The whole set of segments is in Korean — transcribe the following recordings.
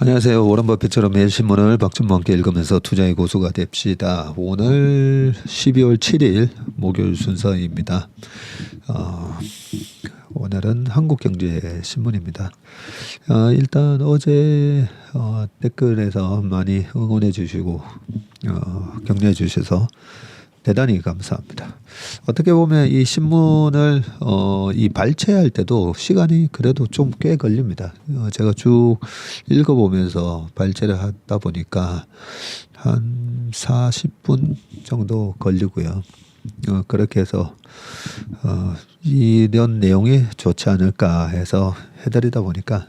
안녕하세요. 워런 버핏처럼 매일 신문을 박준모 함께 읽으면서 투자의 고수가 됩시다. 오늘 12월 7일 목요일 순서입니다. 오늘은 한국경제신문입니다. 일단 어제 댓글에서 많이 응원해 주시고 격려해 주셔서 대단히 감사합니다. 어떻게 보면 이 신문을 이 발췌할 때도 시간이 그래도 좀 꽤 걸립니다. 제가 쭉 읽어보면서 발췌를 하다 보니까 한 40분 정도 걸리고요. 그렇게 해서 이런 내용이 좋지 않을까 해서 해드리다 보니까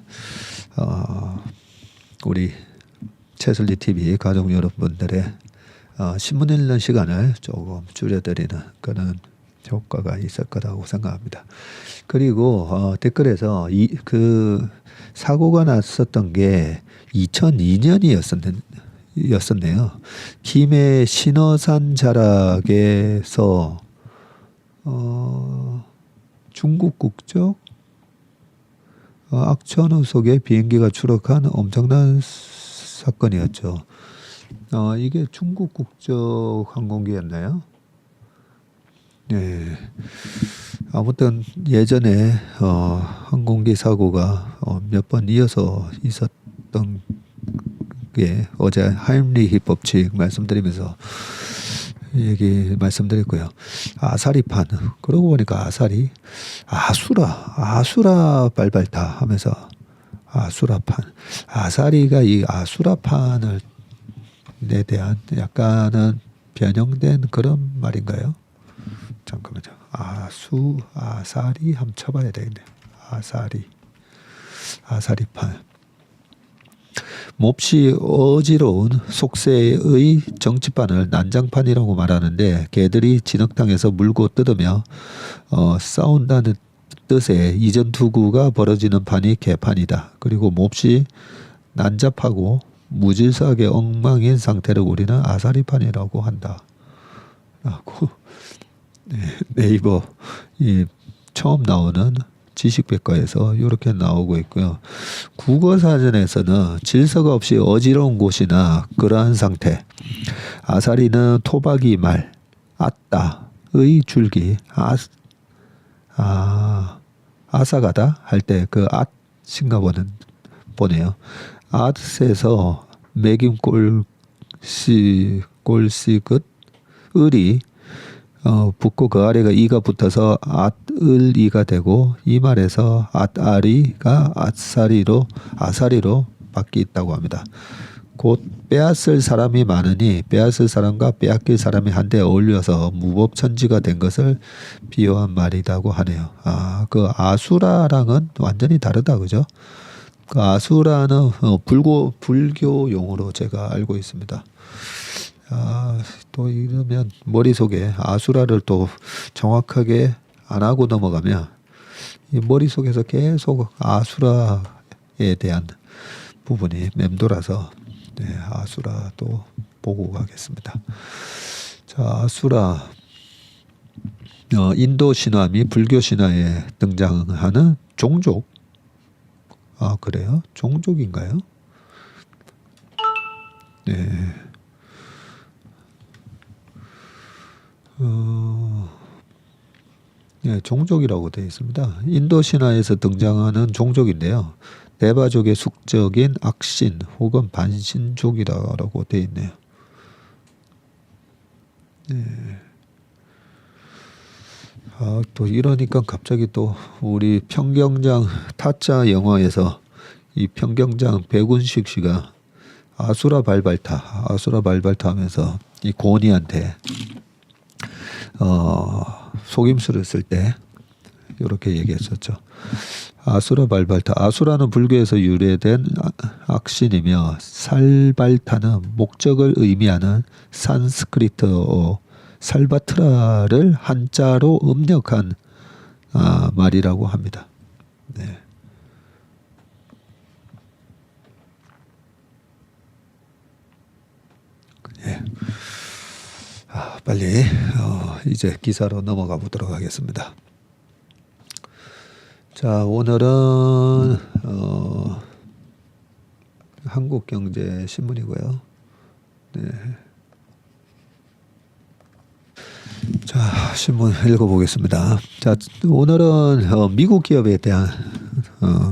우리 채슬리 TV 가족 여러분들의 신문 읽는 시간을 조금 줄여드리는 그런 효과가 있을 거라고 생각합니다. 그리고 댓글에서 그 사고가 났었던 게 2002년이었었네요. 김해 신어산 자락에서 중국 국적 악천후 속에 비행기가 추락한 엄청난 사건이었죠. 이게 중국 국적 항공기였나요? 네. 아무튼 예전에 항공기 사고가 몇 번 이어서 있었던 게 어제 하임리히 법칙 말씀드리면서 말씀드렸고요. 아사리판. 그러고 보니까 아수라 발발타 하면서 아수라판. 아사리가 이 아수라판을 에 대한 약간은 변형된 그런 말인가요? 잠깐만요. 아사리 한번 쳐봐야 되겠네요. 아사리판. 몹시 어지러운 속세의 정치판을 난장판이라고 말하는데 개들이 진흙탕에서 물고 뜯으며 싸운다는 뜻의 이전 투구가 벌어지는 판이 개판이다. 그리고 몹시 난잡하고 무질서하게 엉망인 상태를 우리는 아사리판이라고 한다. 라고 네이버 처음 나오는 지식백과에서 이렇게 나오고 있고요. 국어사전에서는 질서가 없이 어지러운 곳이나 그러한 상태. 아사리는 토박이 말, 아따의 줄기, 아사가다 할 때 그 앗인가 보네요. 앗에서 매김 꼴씨긋 을이 붙고 그 아래가 이가 붙어서 앗을이가 되고 이 말에서 앗아리가 아사리로 바뀌었다고 합니다. 곧 빼앗을 사람이 많으니 빼앗을 사람과 빼앗길 사람이 한데 어울려서 무법천지가 된 것을 비유한 말이라고 하네요. 그 아수라랑은 완전히 다르다, 그죠? 그 아수라는 불교 용어로 제가 알고 있습니다. 또 이러면 머릿속에 아수라를 또 정확하게 안 하고 넘어가면 이 머릿속에서 계속 아수라에 대한 부분이 맴돌아서 아수라 또 보고 가겠습니다. 자, 아수라 인도 신화 및 불교 신화에 등장하는 종족. 그래요? 종족인가요? 네. 종족이라고 되어 있습니다. 인도 신화에서 등장하는 종족인데요. 대바족의 숙적인 악신 혹은 반신족이라고 되어 있네요. 네. 또 이러니까 갑자기 또 우리 평경장 타짜 영화에서 이 평경장 백운식 씨가 아수라 발발타 하면서 이 고니한테 속임수를 쓸 때 이렇게 얘기했었죠. 아수라 발발타. 아수라는 불교에서 유래된 악신이며 살발타는 목적을 의미하는 산스크리트어 살바트라를 한자로 음력한 말이라고 합니다. 네. 예. 빨리 이제 기사로 넘어가 보도록 하겠습니다. 자, 오늘은 한국경제신문이고요. 네. 자, 신문 읽어보겠습니다. 자, 오늘은 미국 기업에 대한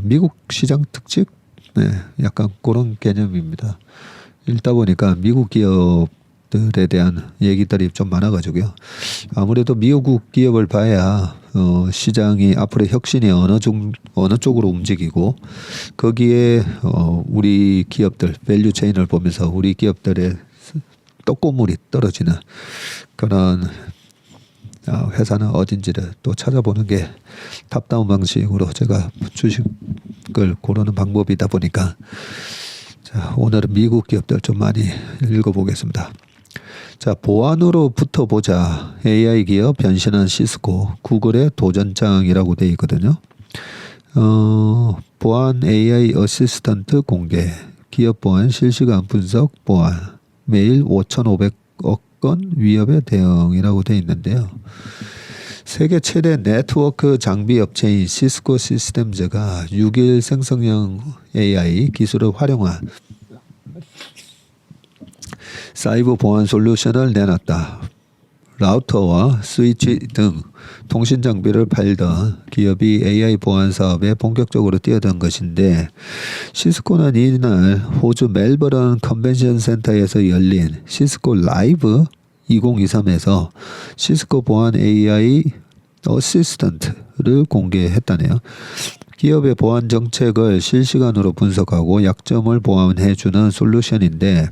미국 시장 특집, 네, 약간 그런 개념입니다. 읽다 보니까 미국 기업들에 대한 얘기들이 좀 많아가지고요. 아무래도 미국 기업을 봐야 시장이 앞으로 혁신이 어느 쪽으로 움직이고 거기에 우리 기업들 밸류 체인을 보면서 우리 기업들의 떡고물이 떨어지는 그런 회사는 어딘지를 또 찾아보는 게 탑다운 방식으로 제가 주식을 고르는 방법이다 보니까 자, 오늘은 미국 기업들 좀 많이 읽어보겠습니다. 자, 보안으로부터 보자. AI 기업 변신한 시스코, 구글의 도전장이라고 되어 있거든요. 보안 AI 어시스턴트 공개, 기업 보안 실시간 분석 보안, 매일 5,500억 건 위협에 대응이라고 되어 있는데요. 세계 최대 네트워크 장비 업체인 시스코 시스템즈가 6일 생성형 AI 기술을 활용한 사이버 보안 솔루션을 내놨다. 라우터와 스위치 등 통신 장비를 팔던 기업이 AI 보안 사업에 본격적으로 뛰어든 것인데 시스코는 이날 호주 멜버른 컨벤션 센터에서 열린 시스코 라이브 2023에서 시스코 보안 AI 어시스턴트를 공개했다네요. 기업의 보안 정책을 실시간으로 분석하고 약점을 보완해주는 솔루션인데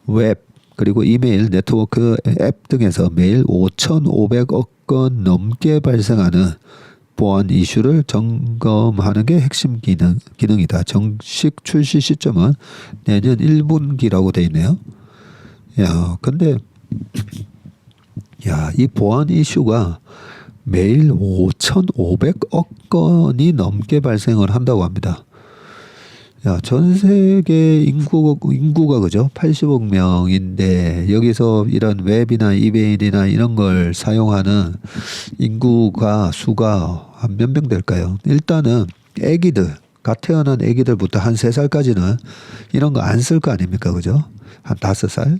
웹 그리고 이메일, 네트워크, 앱 등에서 매일 5,500억 건 넘게 발생하는 보안 이슈를 점검하는 게 핵심 기능이다. 정식 출시 시점은 내년 1분기라고 돼 있네요. 야, 근데 이 보안 이슈가 매일 5,500억 건이 넘게 발생을 한다고 합니다. 전 세계 인구가 그죠? 80억 명인데 여기서 이런 웹이나 이메일이나 이런 걸 사용하는 인구가 수가 한 몇 명 될까요? 일단은 갓 태어난 애기들부터 한 3살까지는 이런 거 안 쓸 거 아닙니까? 그죠? 한 5살?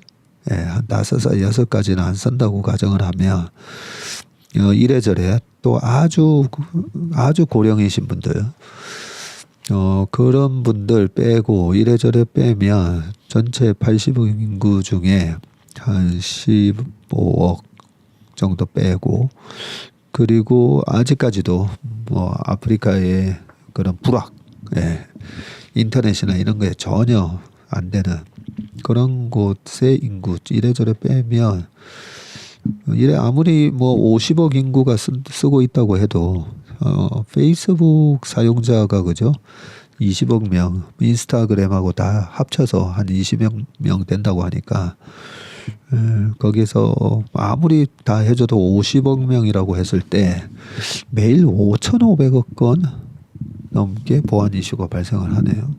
예, 한 5살, 6까지는 안 쓴다고 가정을 하면 이래저래 또 아주 고령이신 분들 그런 분들 빼고 이래저래 빼면 전체 80억 인구 중에 한 15억 정도 빼고 그리고 아직까지도 뭐 아프리카의 그런 불악, 인터넷이나 이런 거에 전혀 안 되는 그런 곳의 인구 이래저래 빼면 이래 아무리 뭐 50억 인구가 쓰고 있다고 해도 페이스북 사용자가 그죠? 20억 명, 인스타그램하고 다 합쳐서 한 20억 명 된다고 하니까 거기서 아무리 다 해줘도 50억 명이라고 했을 때 매일 5,500억 건 넘게 보안 이슈가 발생을 하네요.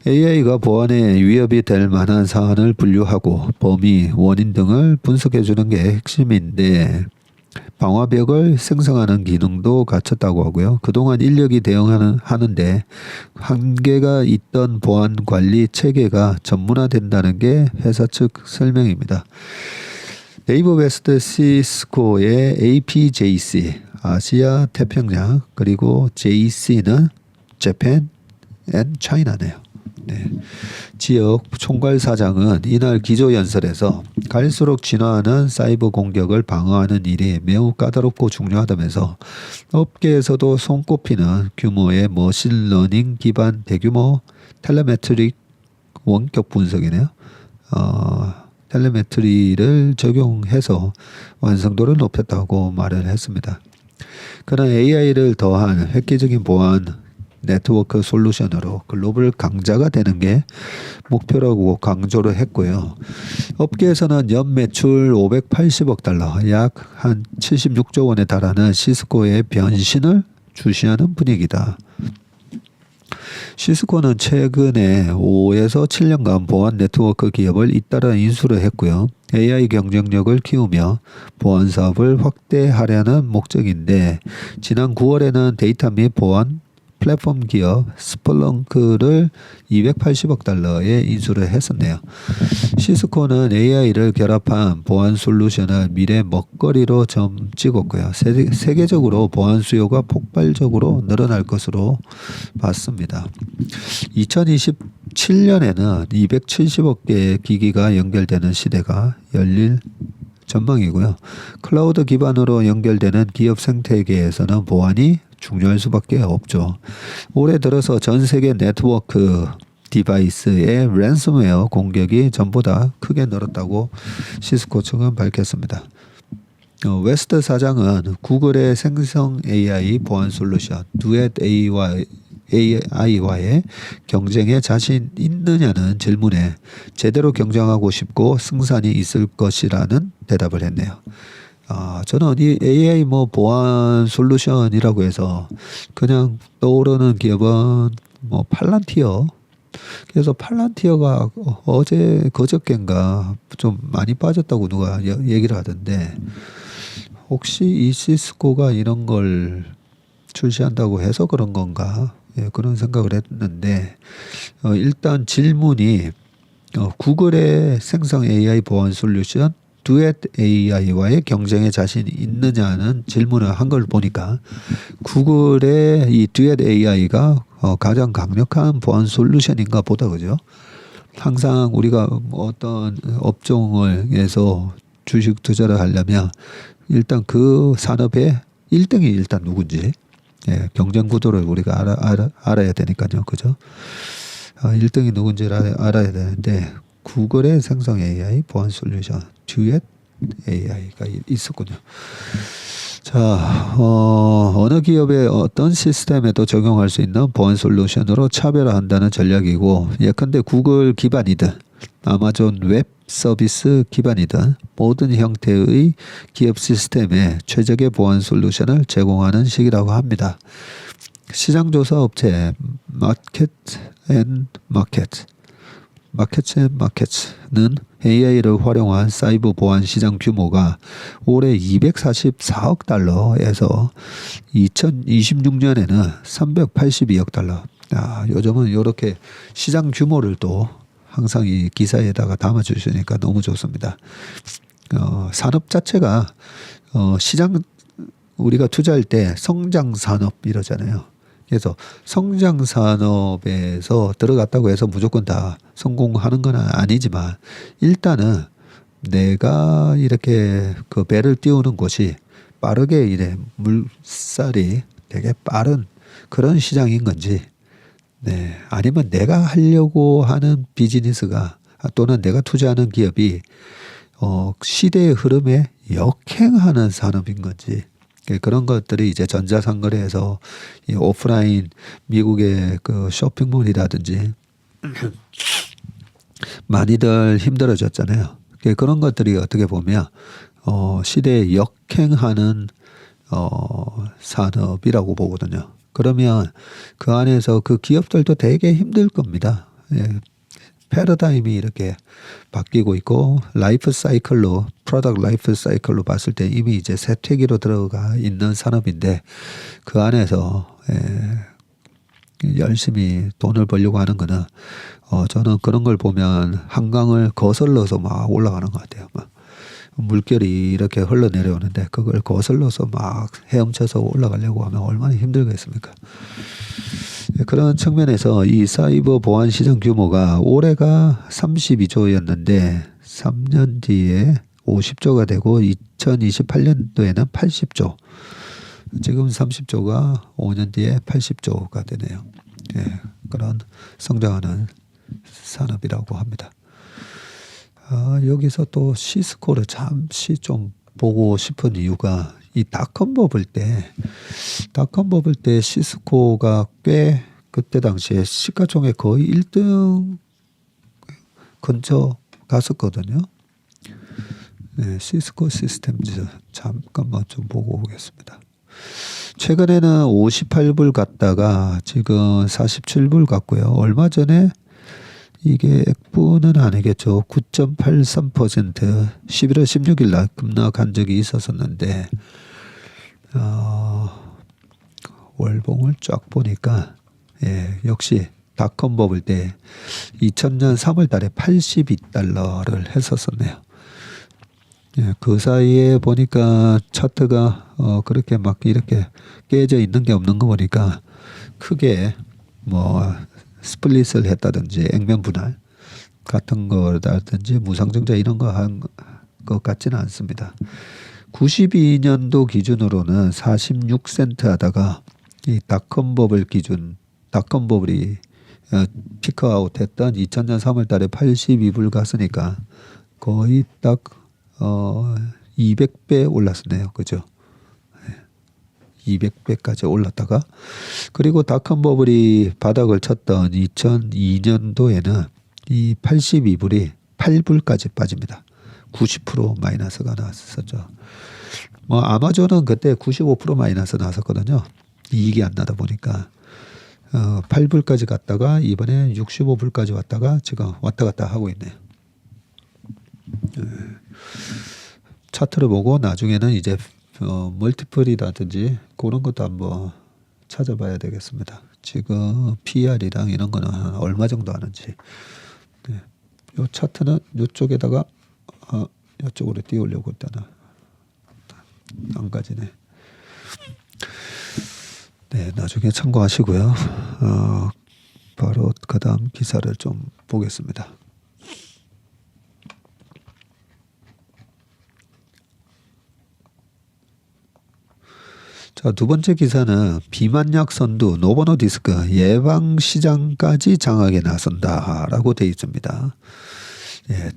AI가 보안에 위협이 될 만한 사안을 분류하고 범위, 원인 등을 분석해 주는 게 핵심인데 방화벽을 생성하는 기능도 갖췄다고 하고요. 그동안 인력이 대응하는데 한계가 있던 보안 관리 체계가 전문화된다는 게 회사 측 설명입니다. 네이버 웨스트 시스코의 APJC, 아시아 태평양, 그리고 JC는 Japan and China네요. 네. 지역 총괄사장은 이날 기조연설에서 갈수록 진화하는 사이버 공격을 방어하는 일이 매우 까다롭고 중요하다면서 업계에서도 손꼽히는 규모의 머신러닝 기반 대규모 텔레메트릭 원격 분석이네요. 텔레메트리를 적용해서 완성도를 높였다고 말을 했습니다. 그는 AI를 더한 획기적인 보안 네트워크 솔루션으로 글로벌 강자가 되는 게 목표라고 강조를 했고요. 업계에서는 연매출 580억 달러, 약 한 76조 원에 달하는 시스코의 변신을 주시하는 분위기다. 시스코는 최근에 5에서 7년간 보안 네트워크 기업을 잇따라 인수를 했고요. AI 경쟁력을 키우며 보안 사업을 확대하려는 목적인데 지난 9월에는 데이터 및 보안 플랫폼 기업 스플렁크를 280억 달러에 인수를 했었네요. 시스코는 AI를 결합한 보안 솔루션을 미래 먹거리로 점 찍었고요. 세계적으로 보안 수요가 폭발적으로 늘어날 것으로 봤습니다. 2027년에는 270억 개의 기기가 연결되는 시대가 열릴 전망이고요. 클라우드 기반으로 연결되는 기업 생태계에서는 보안이 중요할 수밖에 없죠. 올해 들어서 전 세계 네트워크 디바이스의 랜섬웨어 공격이 전보다 크게 늘었다고 시스코 측은 밝혔습니다. 웨스트 사장은 구글의 생성 AI 보안 솔루션 듀엣 AI와의 경쟁에 자신 있느냐는 질문에 제대로 경쟁하고 싶고 승산이 있을 것이라는 대답을 했네요. 저는 이 AI 보안 솔루션이라고 해서 그냥 떠오르는 기업은 팔란티어. 그래서 팔란티어가 그저께인가 좀 많이 빠졌다고 누가 얘기를 하던데 혹시 이 시스코가 이런 걸 출시한다고 해서 그런 건가? 예, 그런 생각을 했는데 일단 질문이 구글의 생성 AI 보안 솔루션 듀엣 AI와의 경쟁에 자신이 있느냐는 질문을 한 걸 보니까 구글의 이 듀엣 AI가 가장 강력한 보안 솔루션인가 보다, 그죠? 항상 우리가 어떤 업종에서 주식 투자를 하려면 일단 그 산업의 1등이 일단 누군지, 예, 경쟁 구도를 우리가 알아야 되니까요, 그죠? 1등이 누군지를 알아야 되는데 구글의 생성 AI 보안 솔루션 듀엣 AI가 있었군요. 자, 어느 기업의 어떤 시스템에도 적용할 수 있는 보안 솔루션으로 차별화한다는 전략이고, 예컨대 구글 기반이든 아마존 웹 서비스 기반이든 모든 형태의 기업 시스템에 최적의 보안 솔루션을 제공하는 식이라고 합니다. 시장조사 업체 마켓앤마켓는 AI를 활용한 사이버 보안 시장 규모가 올해 244억 달러에서 2026년에는 382억 달러. 요즘은 이렇게 시장 규모를 또 항상 이 기사에다가 담아주시니까 너무 좋습니다. 산업 자체가 시장 우리가 투자할 때 성장 산업 이러잖아요. 그래서 성장 산업에서 들어갔다고 해서 무조건 다 성공하는 건 아니지만 일단은 내가 이렇게 그 배를 띄우는 곳이 빠르게 이래 물살이 되게 빠른 그런 시장인 건지, 네, 아니면 내가 하려고 하는 비즈니스가 또는 내가 투자하는 기업이 시대의 흐름에 역행하는 산업인 건지, 그런 것들이 이제 전자상거래에서 이 오프라인 미국의 그 쇼핑몰이라든지 많이들 힘들어졌잖아요. 그런 것들이 어떻게 보면 시대에 역행하는 산업이라고 보거든요. 그러면 그 안에서 그 기업들도 되게 힘들 겁니다. 예. 패러다임이 이렇게 바뀌고 있고 라이프 사이클로 프로덕트 라이프 사이클로 봤을 때 이미 이제 쇠퇴기로 들어가 있는 산업인데 그 안에서 열심히 돈을 벌려고 하는 거는 저는 그런 걸 보면 한강을 거슬러서 막 올라가는 것 같아요. 막 물결이 이렇게 흘러내려오는데 그걸 거슬러서 막 헤엄쳐서 올라가려고 하면 얼마나 힘들겠습니까? 그런 측면에서 이 사이버 보안 시장 규모가 올해가 32조였는데 3년 뒤에 50조가 되고 2028년도에는 80조. 지금 30조가 5년 뒤에 80조가 되네요. 예, 그런 성장하는 산업이라고 합니다. 여기서 또 시스코를 잠시 좀 보고 싶은 이유가 이 닷컴 버블 때 시스코가 꽤 그때 당시에 시가총액 거의 1등 근처 갔었거든요. 네, 시스코 시스템즈 잠깐만 좀 보고 오겠습니다. 최근에는 58불 갔다가 지금 47불 갔고요. 얼마 전에 이게 액부는 아니겠죠. 9.83% 11월 16일 날 급락한 적이 있었었는데 월봉을 쫙 보니까 역시 닷컴 버블 때 2000년 3월 달에 82달러를 했었었네요. 그 사이에 보니까 차트가 그렇게 막 이렇게 깨져 있는 게 없는 거 보니까 크게 뭐 스플릿을 했다든지 액면 분할 같은 거라든지 무상증자 이런 거 한 것 같지는 않습니다. 92년도 기준으로는 46센트 하다가 이 닷컴 버블 기준 닷컴 버블이 피크아웃 했던 2000년 3월 달에 82불 갔으니까 거의 딱 200배 올랐었네요. 그죠? 200배까지 올랐다가 그리고 닷컴 버블이 바닥을 쳤던 2002년도에는 이 82불이 8불까지 빠집니다. 90% 마이너스가 나왔었죠. 뭐 아마존은 그때 95% 마이너스 나왔었거든요. 이익이 안 나다 보니까 8불까지 갔다가 이번에 65불까지 왔다가 지금 왔다 갔다 하고 있네요. 차트를 보고 나중에는 이제 멀티플이라든지 그런 것도 한번 찾아봐야 되겠습니다. 지금 PR이랑 이런 거는 얼마 정도 하는지. 요 차트는 요쪽에다가 이쪽으로 띄우려고 했다나 안 가지네. 네, 나중에 참고하시고요. 바로 그다음 기사를 좀 보겠습니다. 자, 두 번째 기사는 비만약 선두 노보노디스크 예방 시장까지 장악에 나선다라고 되어 있습니다.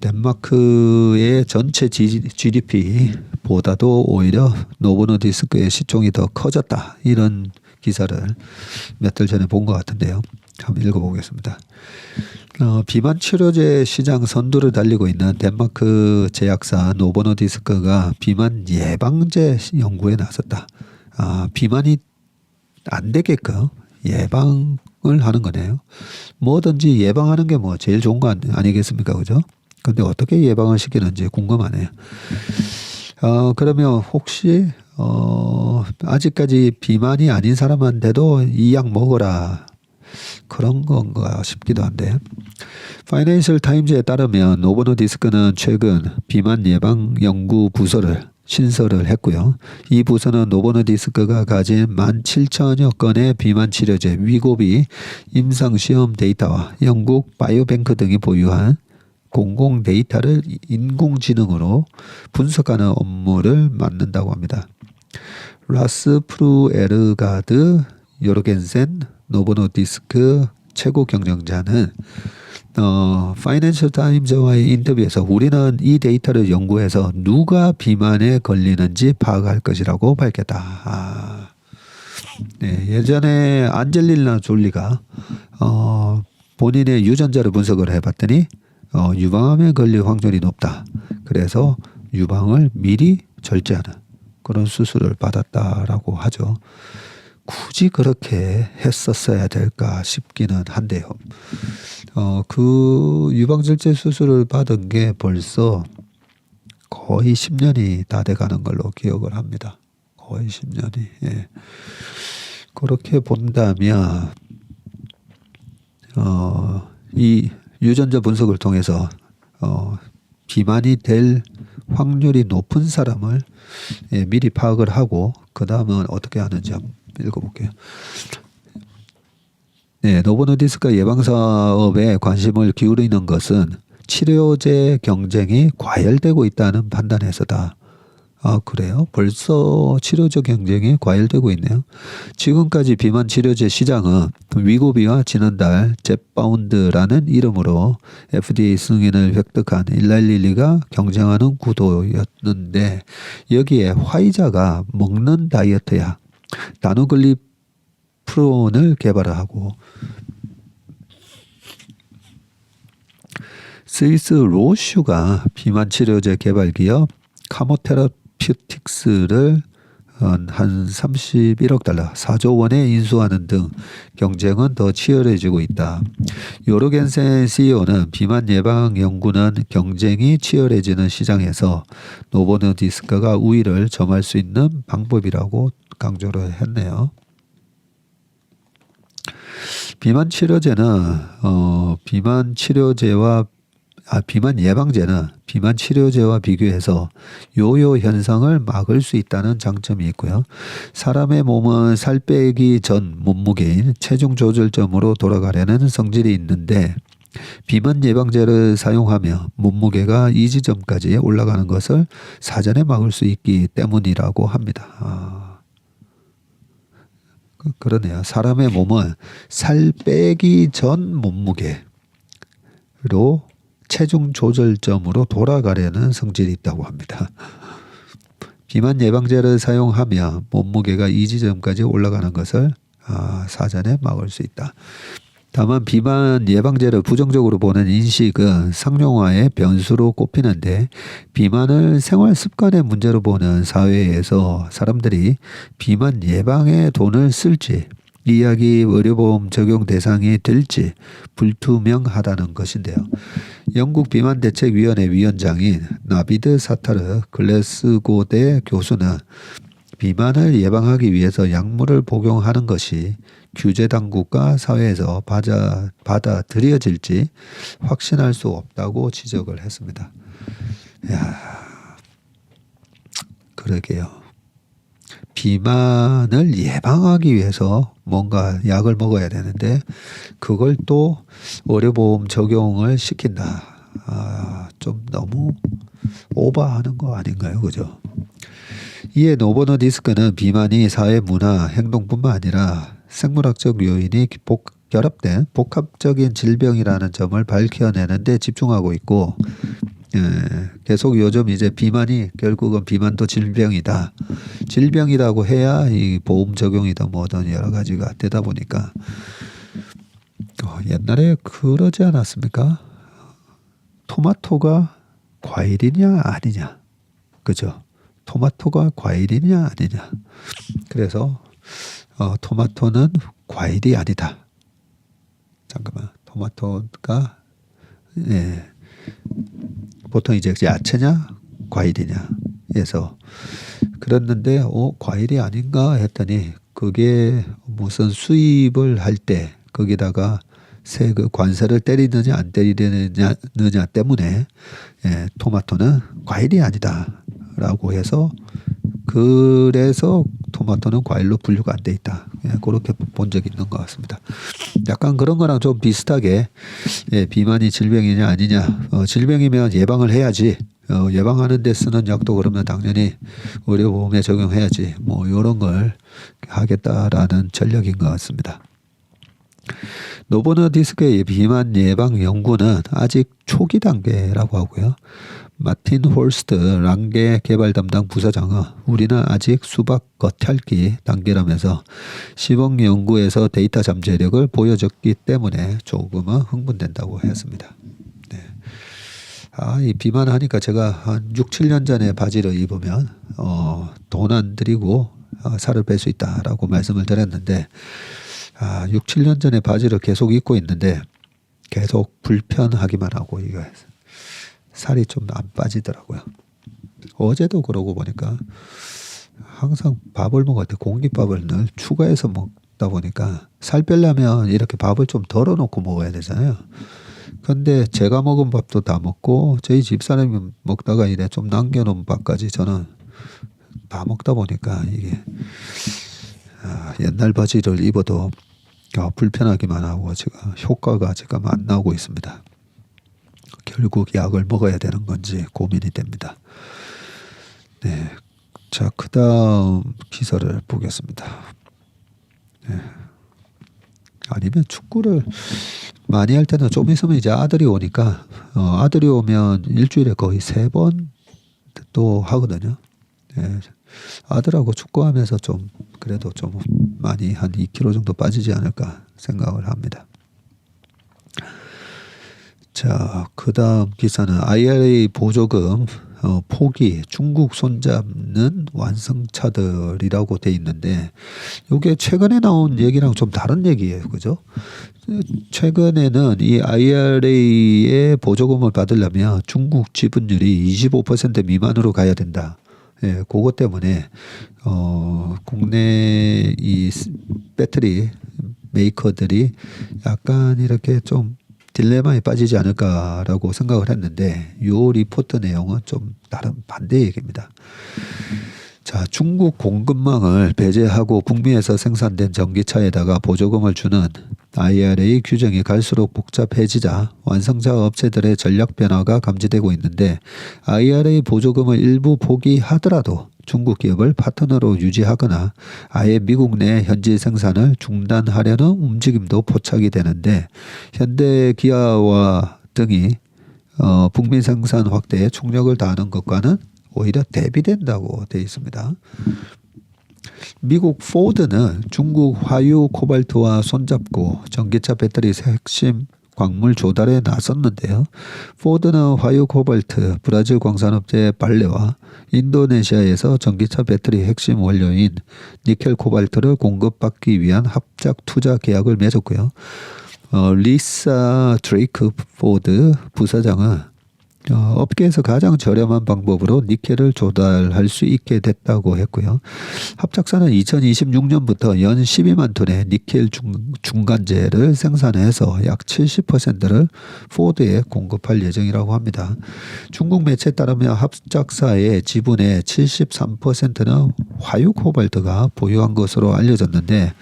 덴마크의 전체 GDP보다도 오히려 노보노디스크의 시총이 더 커졌다. 이런 기사를 몇 달 전에 본 것 같은데요. 한번 읽어보겠습니다. 비만 치료제 시장 선두를 달리고 있는 덴마크 제약사 노보노디스크가 비만 예방제 연구에 나섰다. 비만이 안 되게끔 예방을 하는 거네요. 뭐든지 예방하는 게 뭐 제일 좋은 거 아니겠습니까? 그죠? 근데 어떻게 예방을 시키는지 궁금하네요. 그러면 혹시 아직까지 비만이 아닌 사람한테도 이 약 먹어라 그런 건가 싶기도 한데 파이낸셜 타임즈에 따르면 노보노디스크는 최근 비만 예방 연구 부서를 신설을 했고요. 이 부서는 노보노디스크가 가진 17,000여 건의 비만 치료제 위고비 임상시험 데이터와 영국 바이오뱅크 등이 보유한 공공 데이터를 인공지능으로 분석하는 업무를 맡는다고 합니다. 라스 프루에르가드 요르겐센 노보노디스크 최고 경영자는 파이낸셜 타임즈와의 인터뷰에서 우리는 이 데이터를 연구해서 누가 비만에 걸리는지 파악할 것이라고 밝혔다. 네, 예전에 안젤리나 졸리가 본인의 유전자를 분석을 해봤더니 유방암에 걸릴 확률이 높다. 그래서 유방을 미리 절제하는 그런 수술을 받았다라고 하죠. 굳이 그렇게 했었어야 될까 싶기는 한데요. 그 유방절제 수술을 받은 게 벌써 거의 10년이 다 돼가는 걸로 기억을 합니다. 거의 10년이. 예. 그렇게 본다면 이 유전자 분석을 통해서 비만이 될 확률이 높은 사람을 미리 파악을 하고 그 다음은 어떻게 하는지 한번 읽어볼게요. 네, 노보노디스크가 예방사업에 관심을 기울이는 것은 치료제 경쟁이 과열되고 있다는 판단에서다. 그래요? 벌써 치료제 경쟁이 과열되고 있네요. 지금까지 비만 치료제 시장은 위고비와 지난달 잽바운드라는 이름으로 FDA 승인을 획득한 일라일리가 경쟁하는 구도였는데 여기에 화이자가 먹는 다이어트약 다누글리프론을 개발하고 스위스 로슈가 비만 치료제 개발 기업 카모테라퓨틱스를 한 31억 달러, 4조 원에 인수하는 등 경쟁은 더 치열해지고 있다. 요르겐센 CEO는 비만 예방 연구는 경쟁이 치열해지는 시장에서 노보노디스크가 우위를 점할 수 있는 방법이라고 강조를 했네요. 비만 치료제는 비만 예방제는 비만 치료제와 비교해서 요요 현상을 막을 수 있다는 장점이 있고요. 사람의 몸은 살 빼기 전 몸무게인 체중 조절점으로 돌아가려는 성질이 있는데 비만 예방제를 사용하며 몸무게가 이 지점까지 올라가는 것을 사전에 막을 수 있기 때문이라고 합니다. 그러네요. 사람의 몸은 살 빼기 전 몸무게로 체중 조절점으로 돌아가려는 성질이 있다고 합니다. 비만 예방제를 사용하며 몸무게가 이 지점까지 올라가는 것을 사전에 막을 수 있다. 다만 비만 예방제를 부정적으로 보는 인식은 상용화의 변수로 꼽히는데 비만을 생활 습관의 문제로 보는 사회에서 사람들이 비만 예방에 돈을 쓸지 이야기 의료보험 적용 대상이 될지 불투명하다는 것인데요. 영국 비만대책위원회 위원장인 나비드 사타르 글래스고대 교수는 비만을 예방하기 위해서 약물을 복용하는 것이 규제 당국과 사회에서 받아들여질지 확신할 수 없다고 지적을 했습니다. 그러게요. 비만을 예방하기 위해서 뭔가 약을 먹어야 되는데 그걸 또 의료보험 적용을 시킨다. 좀 너무 오버하는 거 아닌가요? 그죠? 이에 노버너 디스크는 비만이 사회 문화 행동뿐만 아니라 생물학적 요인이 결합된 복합적인 질병이라는 점을 밝혀내는 데 집중하고 있고 계속 요즘 이제 비만이 결국은 비만도 질병이다. 질병이라고 해야 이 보험 적용이다 뭐든 여러 가지가 되다 보니까 옛날에 그러지 않았습니까? 토마토가 과일이냐 아니냐. 그죠? 토마토가 과일이냐 아니냐. 그래서 토마토는 과일이 아니다. 잠깐만. 토마토가 보통 이제 야채냐 과일이냐 해서 그랬는데 과일이 아닌가 했더니 그게 무슨 수입을 할 때 거기다가 그 관세를 때리느냐 안 때리느냐 때문에 토마토는 과일이 아니다라고 해서 그래서 토마토는 과일로 분류가 안 돼 있다. 그렇게 본 적이 있는 것 같습니다. 약간 그런 거랑 좀 비슷하게 비만이 질병이냐 아니냐. 질병이면 예방을 해야지. 예방하는 데 쓰는 약도 그러면 당연히 의료보험에 적용해야지. 뭐 이런 걸 하겠다라는 전략인 것 같습니다. 노버너 디스크의 비만 예방 연구는 아직 초기 단계라고 하고요. 마틴 홀스트 랑게 개발 담당 부사장은 우리는 아직 수박 겉핥기 단계라면서 시범 연구에서 데이터 잠재력을 보여줬기 때문에 조금은 흥분된다고 했습니다. 이 비만하니까 제가 한 6, 7년 전에 바지를 입으면 돈 안 들이고 살을 뺄 수 있다라고 말씀을 드렸는데 6, 7년 전에 바지를 계속 입고 있는데 계속 불편하기만 하고 이거 살이 좀 안 빠지더라고요. 어제도 그러고 보니까 항상 밥을 먹을 때 공깃밥을 늘 추가해서 먹다 보니까 살 빼려면 이렇게 밥을 좀 덜어놓고 먹어야 되잖아요. 근데 제가 먹은 밥도 다 먹고 저희 집사람이 먹다가 이래 좀 남겨놓은 밥까지 저는 다 먹다 보니까 이게 옛날 바지를 입어도 불편하기만 하고 지금 효과가 지금 안 나오고 있습니다. 결국 약을 먹어야 되는 건지 고민이 됩니다. 자, 그 다음 기사를 보겠습니다. 아니면 축구를 많이 할 때는 좀 있으면 이제 아들이 오니까 아들이 오면 일주일에 거의 3번 또 하거든요. 아들하고 축구하면서 좀 그래도 좀 많이 한 2kg 정도 빠지지 않을까 생각을 합니다. 자, 그 다음 기사는 IRA 보조금 포기 중국 손잡는 완성차들이라고 돼 있는데 이게 최근에 나온 얘기랑 좀 다른 얘기예요. 그죠? 최근에는 이 IRA의 보조금을 받으려면 중국 지분율이 25% 미만으로 가야 된다. 그것 때문에 국내 이 배터리 메이커들이 약간 이렇게 좀 딜레마에 빠지지 않을까라고 생각을 했는데 요 리포트 내용은 좀 다른 반대 얘기입니다. 자, 중국 공급망을 배제하고 북미에서 생산된 전기차에다가 보조금을 주는 IRA 규정이 갈수록 복잡해지자 완성차 업체들의 전략 변화가 감지되고 있는데 IRA 보조금을 일부 포기하더라도 중국 기업을 파트너로 유지하거나 아예 미국 내 현지 생산을 중단하려는 움직임도 포착이 되는데 현대 기아와 등이 북미 생산 확대에 총력을 다하는 것과는 오히려 대비된다고 되어 있습니다. 미국 포드는 중국 화유 코발트와 손잡고 전기차 배터리 핵심 광물 조달에 나섰는데요. 포드는 화유 코발트, 브라질 광산업체 발레와 인도네시아에서 전기차 배터리 핵심 원료인 니켈 코발트를 공급받기 위한 합작 투자 계약을 맺었고요. 리사 드레이크 포드 부사장은 업계에서 가장 저렴한 방법으로 니켈을 조달할 수 있게 됐다고 했고요. 합작사는 2026년부터 연 12만 톤의 니켈 중간재를 생산해서 약 70%를 포드에 공급할 예정이라고 합니다. 중국 매체에 따르면 합작사의 지분의 73%는 화유 코발트가 보유한 것으로 알려졌는데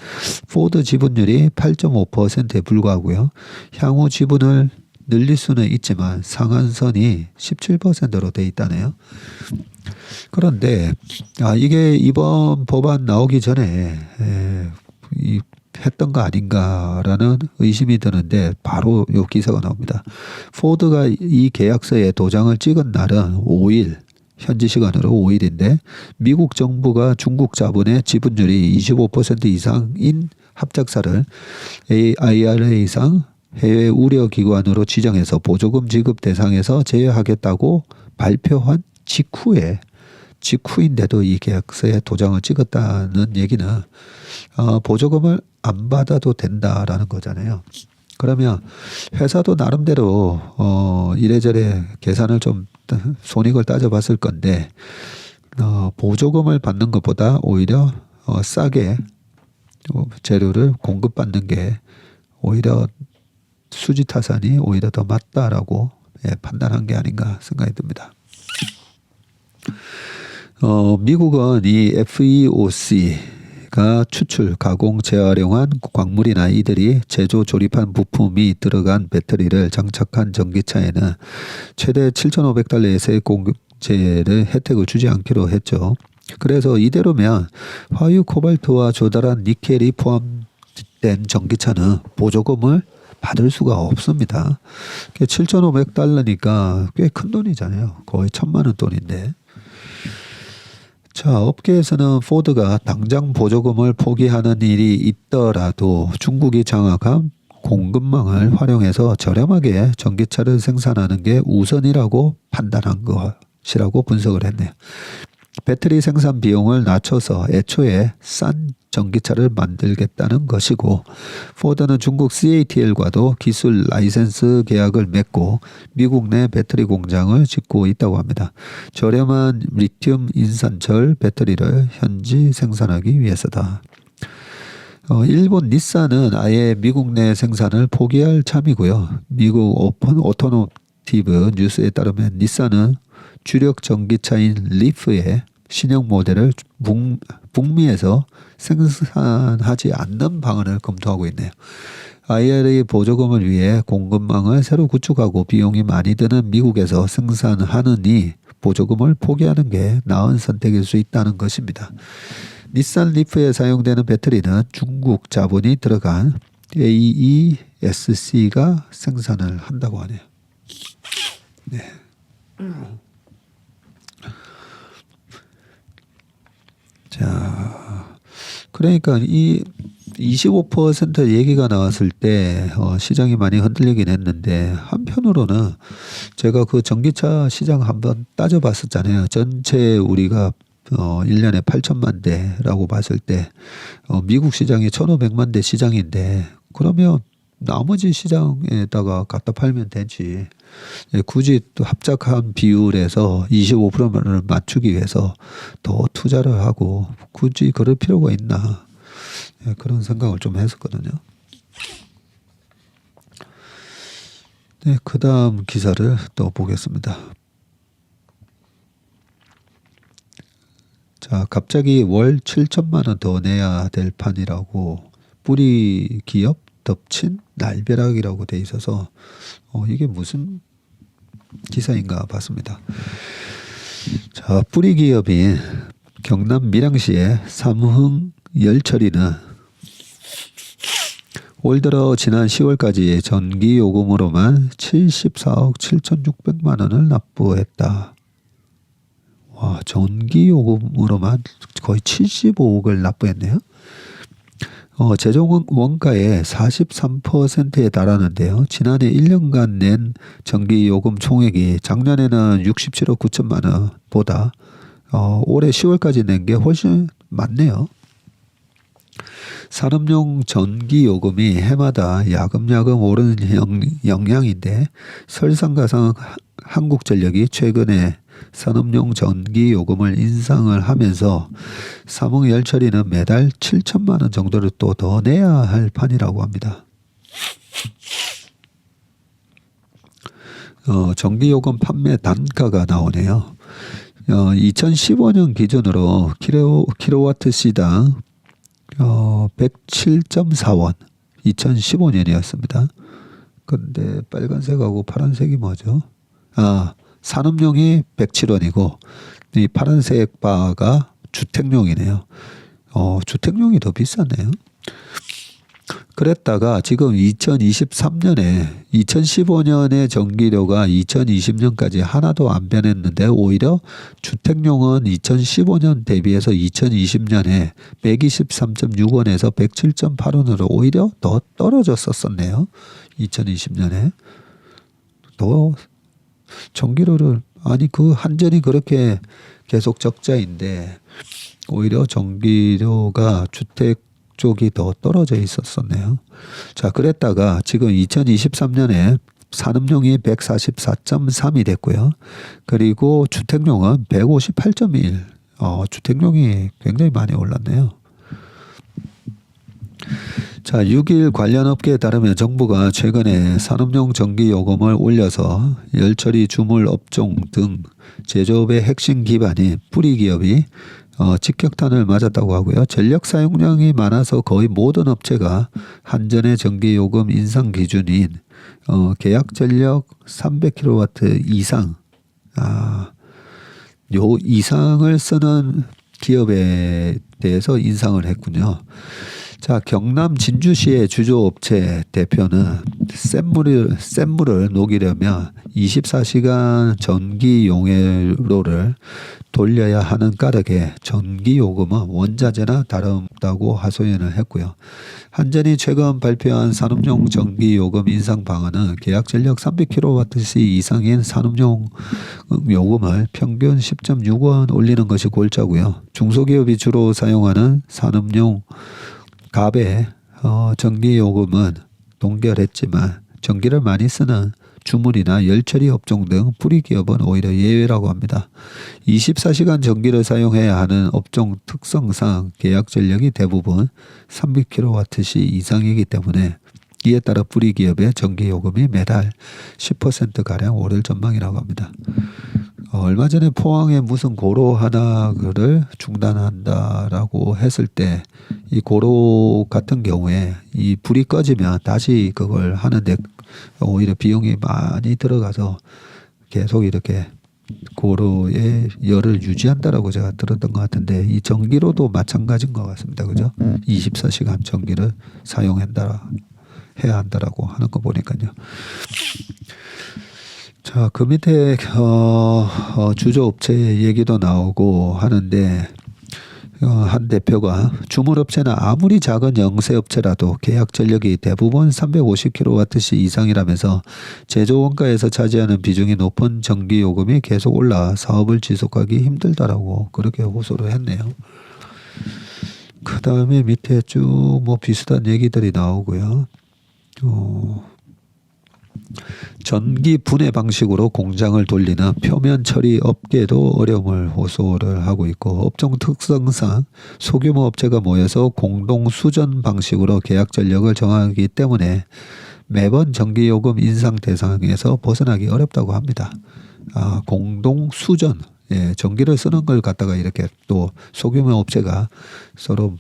포드 지분율이 8.5%에 불과하고요. 향후 지분을 늘릴 수는 있지만 상한선이 17%로 돼 있다네요. 그런데 이게 이번 법안 나오기 전에 했던 거 아닌가라는 의심이 드는데 바로 요 기사가 나옵니다. 포드가 이 계약서에 도장을 찍은 날은 5일 현지 시간으로 5일인데 미국 정부가 중국 자본의 지분율이 25% 이상인 합작사를 IRA상 해외 우려 기관으로 지정해서 보조금 지급 대상에서 제외하겠다고 발표한 직후인데도 이 계약서에 도장을 찍었다는 얘기는 보조금을 안 받아도 된다라는 거잖아요. 그러면 회사도 나름대로 이래저래 계산을 좀 손익을 따져봤을 건데 보조금을 받는 것보다 오히려 싸게 재료를 공급받는 게 오히려 수지타산이 오히려 더 맞다라고 판단한 게 아닌가 생각이 듭니다. 미국은 이 FEOC가 추출, 가공, 재활용한 광물이나 이들이 제조, 조립한 부품이 들어간 배터리를 장착한 전기차에는 최대 $7,500의 세액공제를 혜택을 주지 않기로 했죠. 그래서 이대로면 화유 코발트와 조달한 니켈이 포함된 전기차는 보조금을 받을 수가 없습니다. $7,500니까 꽤 큰 돈이잖아요. 거의 1,000만 원 돈인데. 자, 업계에서는 포드가 당장 보조금을 포기하는 일이 있더라도 중국이 장악한 공급망을 활용해서 저렴하게 전기차를 생산하는 게 우선이라고 판단한 것이라고 분석을 했네요. 배터리 생산 비용을 낮춰서 애초에 싼 전기차를 만들겠다는 것이고 포드는 중국 CATL과도 기술 라이센스 계약을 맺고 미국 내 배터리 공장을 짓고 있다고 합니다. 저렴한 리튬 인산철 배터리를 현지 생산하기 위해서다. 일본 닛산은 아예 미국 내 생산을 포기할 참이고요. 미국 오토모티브 뉴스에 따르면 닛산은 주력 전기차인 리프의 신형 모델을 북미에서 생산하지 않는 방안을 검토하고 있네요. IRA 보조금을 위해 공급망을 새로 구축하고 비용이 많이 드는 미국에서 생산하느니 보조금을 포기하는 게 나은 선택일 수 있다는 것입니다. 닛산 리프에 사용되는 배터리는 중국 자본이 들어간 AESC가 생산을 한다고 하네요. 네. 자, 그러니까 이 25% 얘기가 나왔을 때 시장이 많이 흔들리긴 했는데 한편으로는 제가 그 전기차 시장 한번 따져봤었잖아요. 전체 우리가 1년에 8천만 대라고 봤을 때 미국 시장이 1,500만 대 시장인데 그러면 나머지 시장에다가 갖다 팔면 되지. 굳이 또 합작한 비율에서 25%를 맞추기 위해서 더 투자를 하고 굳이 그럴 필요가 있나. 그런 생각을 좀 했었거든요. 네, 그 다음 기사를 또 보겠습니다. 자, 갑자기 월 7천만 원 더 내야 될 판이라고 뿌리 기업 덮친 날벼락이라고 돼 있어서 이게 무슨 기사인가 봤습니다. 자, 뿌리 기업인 경남 밀양시의 삼흥열처리는 올 들어 지난 10월까지 전기요금으로만 74억 7,600만 원을 납부했다. 와, 전기요금으로만 거의 75억을 납부했네요. 제조 원가의 43%에 달하는데요. 지난해 1년간 낸 전기요금 총액이 작년에는 67억 9천만 원보다 올해 10월까지 낸 게 훨씬 많네요. 산업용 전기요금이 해마다 야금야금 오르는 영향인데 설상가상 한국전력이 최근에 산업용 전기요금을 인상을 하면서 삼흥열처리는 매달 7천만 원 정도를 또 더 내야 할 판이라고 합니다. 전기요금 판매 단가가 나오네요. 2015년 기준으로 킬로와트 시당 107.4원 2015년이었습니다. 그런데 빨간색하고 파란색이 뭐죠? 산업용이 107원이고 이 파란색 바가 주택용이네요. 주택용이 더 비쌌네요. 그랬다가 지금 2023년에 2015년의 전기료가 2020년까지 하나도 안 변했는데 오히려 주택용은 2015년 대비해서 2020년에 123.6원에서 107.8원으로 오히려 더 떨어졌었네요. 2020년에 더 전기료를 그 한전이 그렇게 계속 적자인데 오히려 전기료가 주택 쪽이 더 떨어져 있었네요. 자, 그랬다가 지금 2023년에 산업용이 144.3이 됐고요. 그리고 주택용은 158.1. 주택용이 굉장히 많이 올랐네요. 자, 6일 관련 업계에 따르면 정부가 최근에 산업용 전기요금을 올려서 열처리 주물 업종 등 제조업의 핵심 기반인 뿌리 기업이 직격탄을 맞았다고 하고요. 전력 사용량이 많아서 거의 모든 업체가 한전의 전기요금 인상 기준인 계약 전력 300kW 이상 요 이상을 쓰는 기업에 대해서 인상을 했군요. 자, 경남 진주시의 주조업체 대표는 센물을 녹이려면 24시간 전기 용해로를 돌려야 하는 까닭에 전기요금은 원자재나 다르다고 하소연을 했고요. 한전이 최근 발표한 산업용 전기요금 인상 방안은 계약 전력 300kWh 이상인 산업용 요금을 평균 10.6원 올리는 것이 골자고요. 중소기업이 주로 사용하는 산업용 갑의 전기요금은 동결했지만 전기를 많이 쓰는 주물이나 열처리 업종 등 뿌리 기업은 오히려 예외라고 합니다. 24시간 전기를 사용해야 하는 업종 특성상 계약 전력이 대부분 300kWh 이상이기 때문에 이에 따라 뿌리 기업의 전기요금이 매달 10%가량 오를 전망이라고 합니다. 얼마 전에 포항에 무슨 고로 하나를 중단한다라고 했을 때 이 고로 같은 경우에 이 불이 꺼지면 다시 그걸 하는데 오히려 비용이 많이 들어가서 계속 이렇게 고로의 열을 유지한다라고 제가 들었던 것 같은데 이 전기로도 마찬가지인 것 같습니다. 그죠? 24시간 전기를 해야 한다라고 하는 거 보니까요. 자, 그 밑에 주조업체 얘기도 나오고 하는데 한 대표가 주물업체나 아무리 작은 영세업체라도 계약 전력이 대부분 350kWh 이상이라면서 제조 원가에서 차지하는 비중이 높은 전기요금이 계속 올라 사업을 지속하기 힘들다라고 그렇게 호소를 했네요. 그 다음에 밑에 쭉 비슷한 얘기들이 나오고요. 전기 분해 방식으로 공장을 돌리는 표면 처리 업계도 어려움을 호소를 하고 있고 업종 특성상 소규모 업체가 모여서 공동 수전 방식으로 계약 전력을 정하기 때문에 매번 전기요금 인상 대상에서 벗어나기 어렵다고 합니다. 공동 수전, 예, 전기를 쓰는 걸 갖다가 이렇게 또 소규모 업체가 서로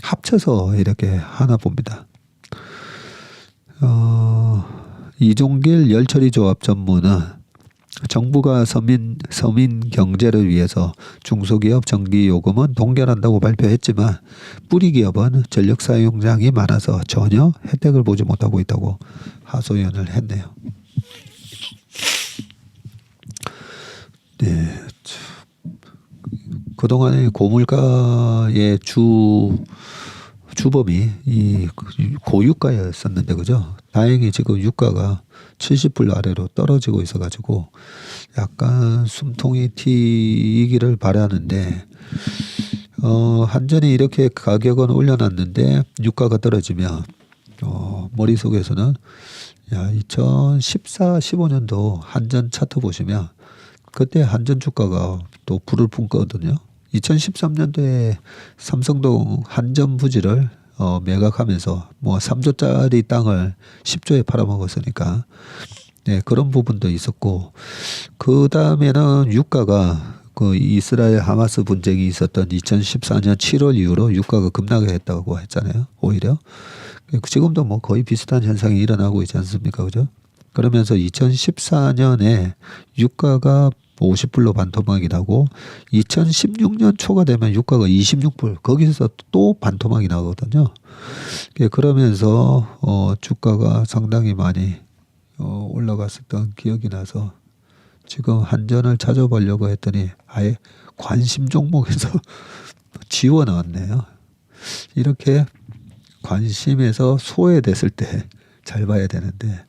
합쳐서 이렇게 하나 봅니다. 이종길 열처리조합 전무는 정부가 서민 경제를 위해서 중소기업 전기요금은 동결한다고 발표했지만 뿌리 기업은 전력 사용량이 많아서 전혀 혜택을 보지 못하고 있다고 하소연을 했네요. 네, 그동안에 고물가의 주범이 이 고유가였었는데 그죠? 다행히 지금 유가가 70불 아래로 떨어지고 있어가지고 약간 숨통이 튀기를 바라는데 한전이 이렇게 가격은 올려놨는데 유가가 떨어지면 머릿속에서는 2014, 15년도 한전 차트 보시면 그때 한전 주가가 또 불을 뿜거든요. 2013년도에 삼성동 한전 부지를 매각하면서 뭐 3조짜리 땅을 10조에 팔아먹었으니까 네, 그런 부분도 있었고 그 다음에는 유가가 그 이스라엘 하마스 분쟁이 있었던 2014년 7월 이후로 유가가 급락했다고 했잖아요. 오히려 지금도 뭐 거의 비슷한 현상이 일어나고 있지 않습니까, 그죠? 그러면서 2014년에 유가가 50불로 반토막이 나고 2016년 초가 되면 유가가 26불 거기서 또 반토막이 나거든요. 그러면서 주가가 상당히 많이 올라갔었던 기억이 나서 지금 한전을 찾아보려고 했더니 아예 관심 종목에서 지워 나왔네요. 이렇게 관심에서 소외됐을 때 잘 봐야 되는데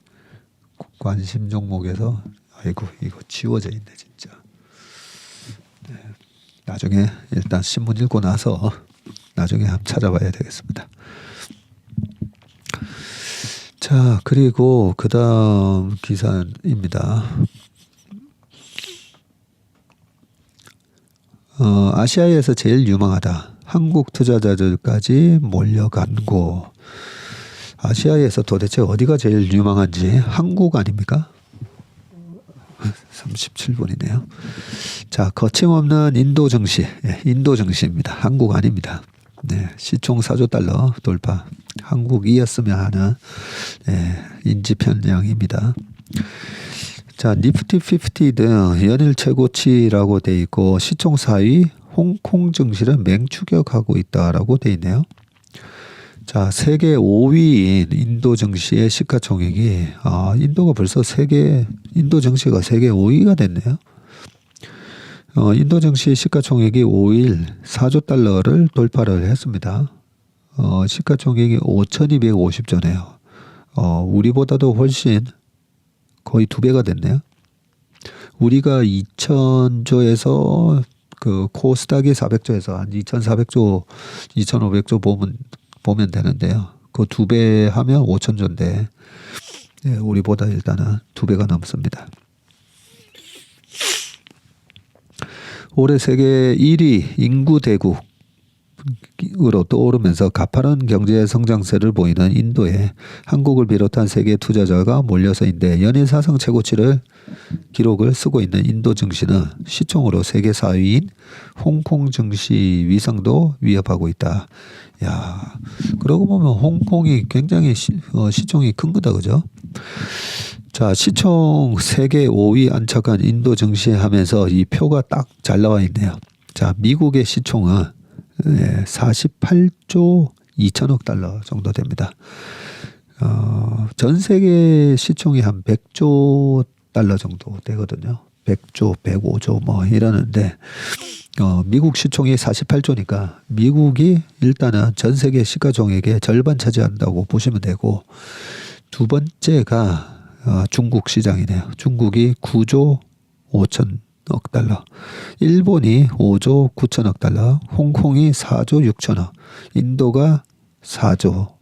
관심 종목에서 아이고 이거 지워져 있네 진짜. 네. 나중에 일단 신문 읽고 나서 나중에 한번 찾아봐야 되겠습니다. 자, 그리고 그 다음 기사입니다. 아시아에서 제일 유망하다. 한국 투자자들까지 몰려간 곳. 아시아에서 도대체 어디가 제일 유망한지 한국 아닙니까? 37분이네요. 자, 거침없는 인도 증시. 네, 인도 증시입니다. 한국 아닙니다. 네, 시총 4조 달러 돌파. 한국이었으면 하는 인지 편향입니다. 자, 니프티 50 등 연일 최고치라고 돼 있고 시총 4위 홍콩 증시를 맹추격하고 있다라고 돼 있네요. 자, 세계 5위인 인도 증시의 시가총액이 인도가 벌써 인도 증시가 세계 5위가 됐네요. 인도 증시 시가총액이 5일 4조 달러를 돌파를 했습니다. 시가총액이 5,250조네요. 우리보다도 훨씬 거의 2배가 됐네요. 우리가 2,000조에서 그 코스닥이 400조에서 한 2,400조, 2,500조 보면 되는데요. 그 2배 하면 5,000조인데 우리보다 일단은 2배가 넘습니다. 올해 세계 1위 인구 대국으로 떠오르면서 가파른 경제 성장세를 보이는 인도에 한국을 비롯한 세계 투자자가 몰려서인데 연일 사상 최고치를 기록을 쓰고 있는 인도 증시는 시총으로 세계 4위인 홍콩 증시 위상도 위협하고 있다. 야, 그러고 보면 홍콩이 굉장히 시총이 큰 거다, 그죠? 자, 시총 세계 5위 안착한 인도 증시 하면서 이 표가 딱 잘 나와 있네요. 자, 미국의 시총은 48조 2천억 달러 정도 됩니다. 전 세계 시총이 한 100조 달러 정도 되거든요. 100조, 105조 뭐 이러는데 미국 시총이 48조니까 미국이 일단은 전 세계 시가총액의 절반 차지한다고 보시면 되고 두 번째가 중국 시장이네요. 중국이 9조 5천억 달러, 일본이 5조 9천억 달러, 홍콩이 4조 6천억, 인도가 4조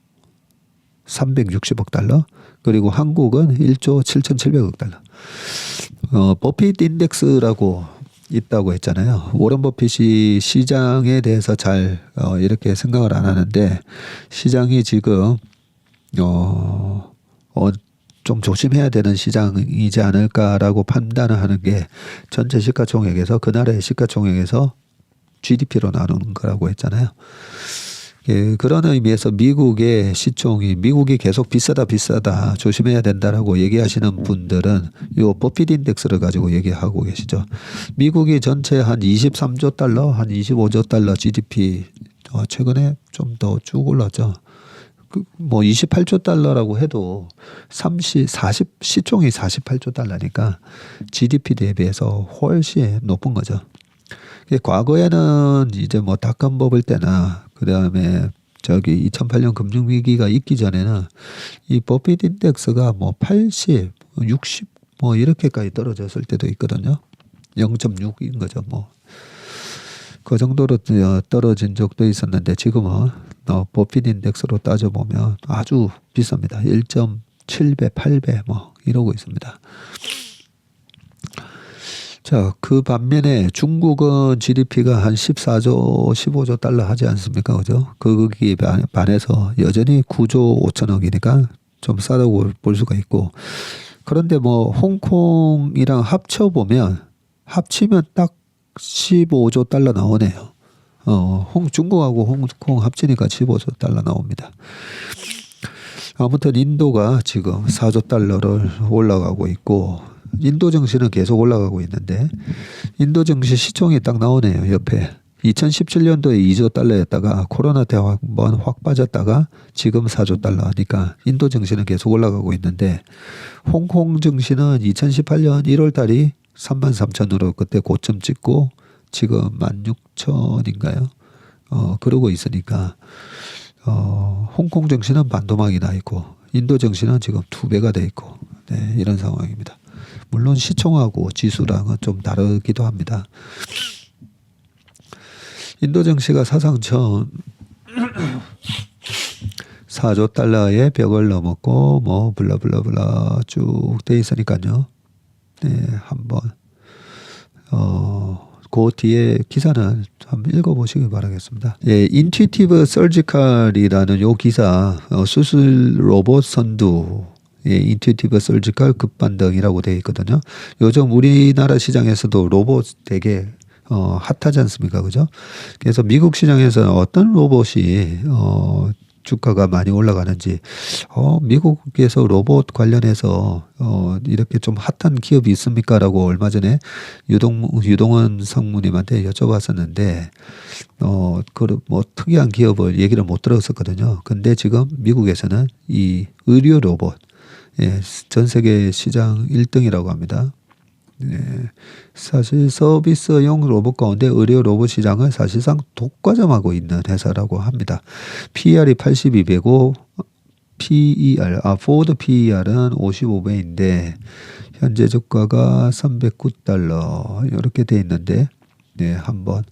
360억 달러, 그리고 한국은 1조 7,700억 달러. 버핏 인덱스라고 있다고 했잖아요. 워런 버핏이 시장에 대해서 잘 이렇게 생각을 안 하는데 시장이 지금 좀 조심해야 되는 시장이지 않을까라고 판단을 하는 게 전체 시가총액에서 그날의 시가총액에서 GDP로 나누는 거라고 했잖아요. 예, 그런 의미에서 미국의 시총이 미국이 계속 비싸다 조심해야 된다라고 얘기하시는 분들은 요 버핏 인덱스를 가지고 얘기하고 계시죠. 미국이 전체 한 23조 달러, 한 25조 달러 GDP 최근에 좀 더 쭉 올랐죠. 뭐 28조 달러라고 해도 40 시총이 48조 달러니까 GDP 대비해서 훨씬 높은 거죠. 과거에는 이제 뭐 닷컴 버블 때나 그다음에 저기 2008년 금융위기가 있기 전에는 이 버핏 인덱스가 뭐 80, 60 뭐 이렇게까지 떨어졌을 때도 있거든요. 0.6인 거죠. 뭐 그 정도로 떨어진 적도 있었는데 지금은 버핏 인덱스로 따져보면 아주 비쌉니다. 1.7배, 8배 뭐 이러고 있습니다. 자, 그 반면에 중국은 GDP가 한 14조, 15조 달러 하지 않습니까? 그죠? 거기에 반해서 여전히 9조 5천억이니까 좀 싸다고 볼 수가 있고. 그런데 뭐 홍콩이랑 합치면 딱 15조 달러 나오네요. 중국하고 홍콩 합치니까 15조 달러 나옵니다. 아무튼 인도가 지금 4조 달러를 올라가고 있고, 인도 증시는 계속 올라가고 있는데, 인도 증시 시총이 딱 나오네요, 옆에. 2017년도에 2조 달러였다가 코로나 때 한번 확 빠졌다가 지금 4조 달러 하니까 인도 증시는 계속 올라가고 있는데, 홍콩 증시는 2018년 1월 달이 33,000으로 그때 고점 찍고 지금 16,000인가요? 그러고 있으니까, 홍콩 증시는 반토막이 나 있고, 인도 증시는 지금 2배가 돼 있고, 네, 이런 상황입니다. 물론 시총하고 지수랑은 좀 다르기도 합니다. 인도 증시가 사상 처음 4조 달러의 벽을 넘었고 뭐 블라블라블라 쭉 돼 있으니까요. 네, 한번 그 뒤에 기사는 한번 읽어보시기 바라겠습니다. 예, 인투이티브 서지컬이라는 요 기사 수술 로봇 선두 예, 인투이티브 서지컬 급반등이라고 되어 있거든요. 요즘 우리나라 시장에서도 로봇 되게 핫하지 않습니까? 그죠? 그래서 미국 시장에서는 어떤 로봇이 주가가 많이 올라가는지 미국에서 로봇 관련해서 이렇게 좀 핫한 기업이 있습니까? 라고 얼마 전에 유동원 성무님한테 여쭤봤었는데 그 뭐 특이한 기업을 얘기를 못 들었었거든요. 근데 지금 미국에서는 이 의료 로봇 예, 전 세계 시장 1등이라고 합니다. 네, 사실 서비스용 로봇 가운데 의료 로봇 시장을 사실상 독과점하고 있는 회사라고 합니다. PER이 82배고 포드 PER은 55배인데 현재 주가가 309달러 이렇게 돼 있는데 네, 한번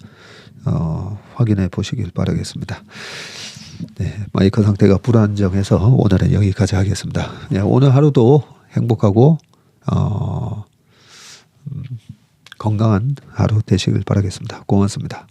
확인해 보시길 바라겠습니다. 네, 마이크 상태가 불안정해서 오늘은 여기까지 하겠습니다. 네, 오늘 하루도 행복하고 건강한 하루 되시길 바라겠습니다. 고맙습니다.